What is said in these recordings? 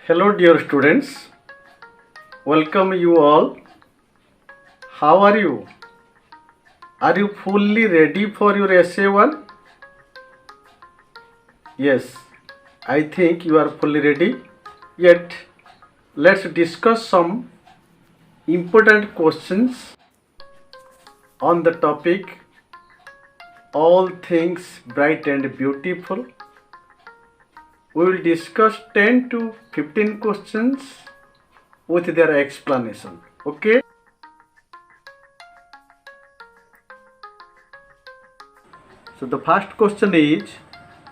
Hello, dear students. Welcome you all. How are you? Are you fully ready for your essay 1? Yes, I think you are fully ready. Yet, let's discuss some important questions on the topic all things bright and beautiful. We will discuss 10 to 15 questions with their explanation. Okay? So the first question is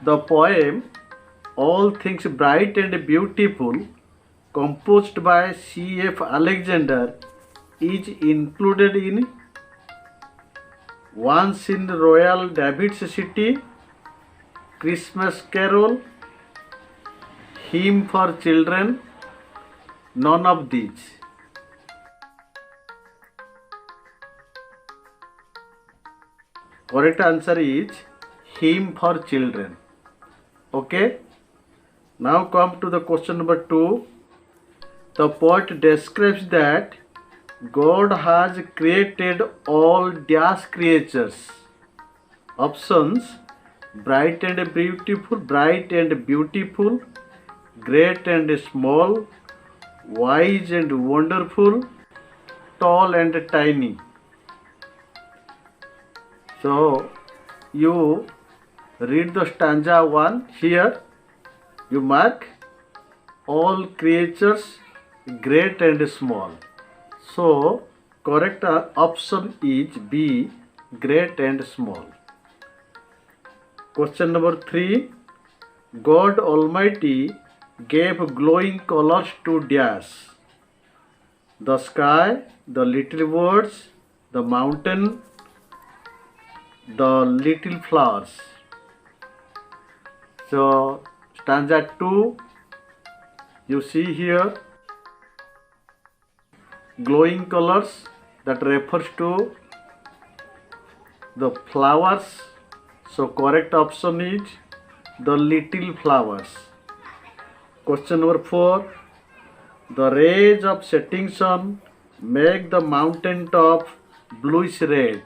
the poem All Things Bright and Beautiful, composed by C.F. Alexander, is included in Once in Royal David's City, Christmas Carol, Hymn for Children, none of these. Correct answer is Hymn for Children. Okay. Now come to the question number 2. The poet describes that God has created all dash creatures. Options: bright and beautiful, great and small, wise and wonderful, tall and tiny. So you read the stanza 1 here. You mark all creatures great and small. So correct option is B, great and small. Question number 3. God Almighty gave glowing colors to dash. The sky, the little birds, the mountain, the little flowers. So stanza 2, you see here glowing colors, that refers to the flowers. So correct option is the little flowers. Question number 4. The rays of setting sun make the mountain top bluish red.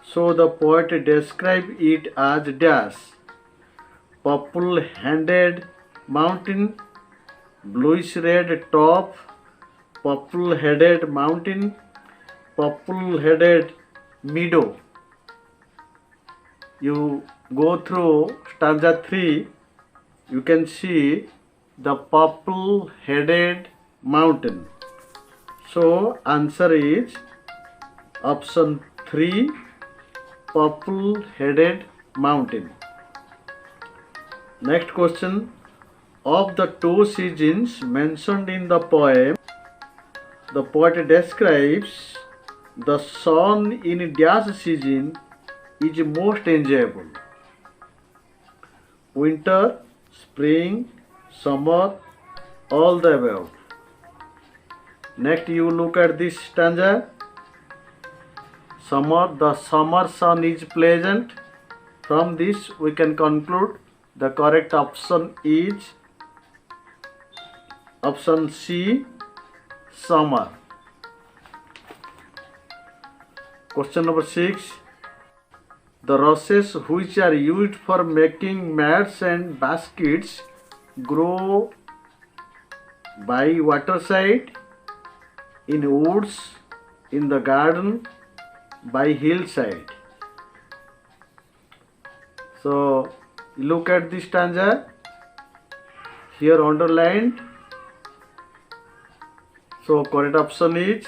So the poet describes it as dash. Purple handed mountain, bluish red top, purple headed mountain, purple headed meadow. You go through stanza 3, you can see the purple headed mountain. So answer is option 3, purple headed mountain. Next question. Of the two seasons mentioned in the poem, the poet describes the sun in dash season is most enjoyable. Winter, spring, summer, all the above. Next you look at this stanza. The summer sun is pleasant. From this we can conclude the correct option is option C, summer. Question number 6. The rushes which are used for making mats and baskets grow by waterside, in woods, in the garden, by hillside. So look at this stanza here underlined. So correct option is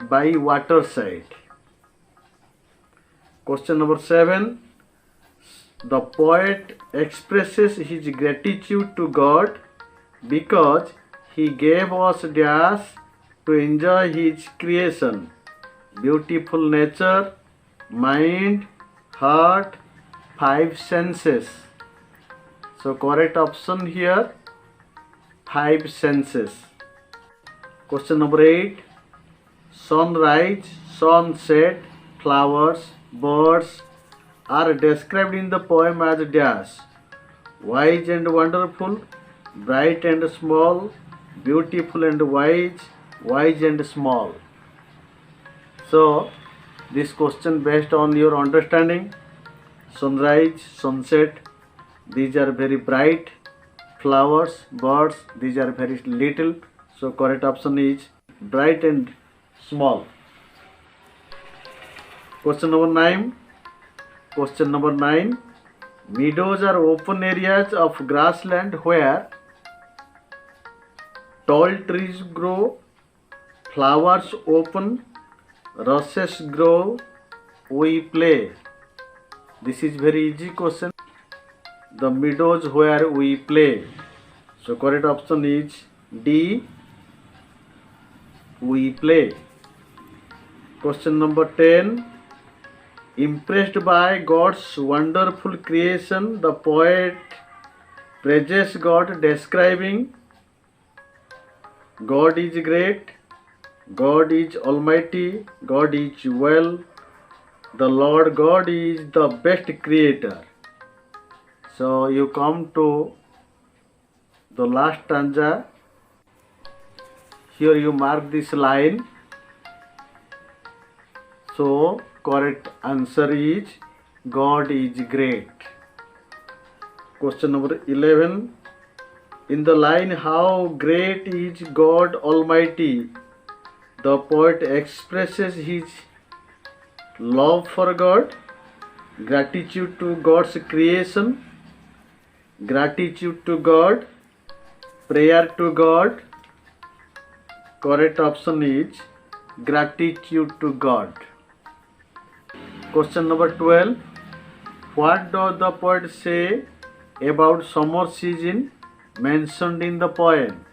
by waterside. Question number 7. The poet expresses his gratitude to God because he gave us dash to enjoy his creation, beautiful nature, mind, heart, 5 senses. So correct option here, 5 senses. Question number 8. Sunrise, sunset, flowers, birds are described in the poem as dash. Wise and wonderful, bright and small, beautiful and wise, wise and small. So this question based on your understanding. Sunrise, sunset, these are very bright. Flowers, birds, these are very little. So correct option is bright and small. Question number 9. Question number 9. Meadows are open areas of grassland where tall trees grow, flowers open, rushes grow, we play. This is very easy question. The meadows where we play. So correct option is D, we play. Question number 10. Impressed by God's wonderful creation, the poet praises God, describing God is great, God is almighty, God is well, the Lord God is the best creator. So you come to the last stanza. Here you mark this line. So correct answer is God is great. Question number 11. In the line, how great is God Almighty, the poet expresses his love for God, gratitude to God's creation, gratitude to God, prayer to God. Correct option is gratitude to God. Question number 12. What does the poet say about summer season mentioned in the poem?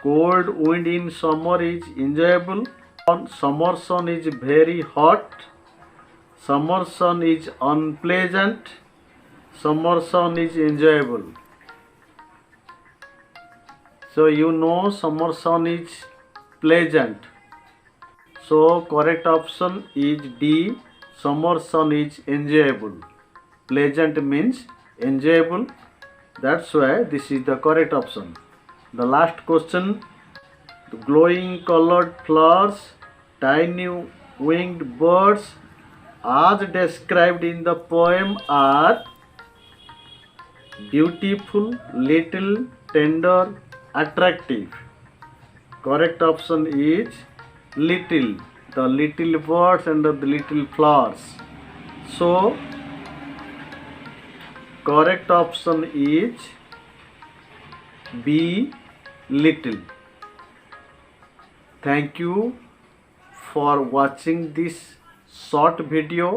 Cold wind in summer is enjoyable. Summer sun is very hot. Summer sun is unpleasant. Summer sun is enjoyable. So you know summer sun is pleasant. So correct option is D. Summer sun is enjoyable. Pleasant means enjoyable. That's why this is the correct option. The last question. The glowing colored flowers, tiny winged birds as described in the poem are beautiful, little, tender, attractive. Correct option is little. The little birds and the little flowers. So correct option is B, little. Thank you for watching this short video.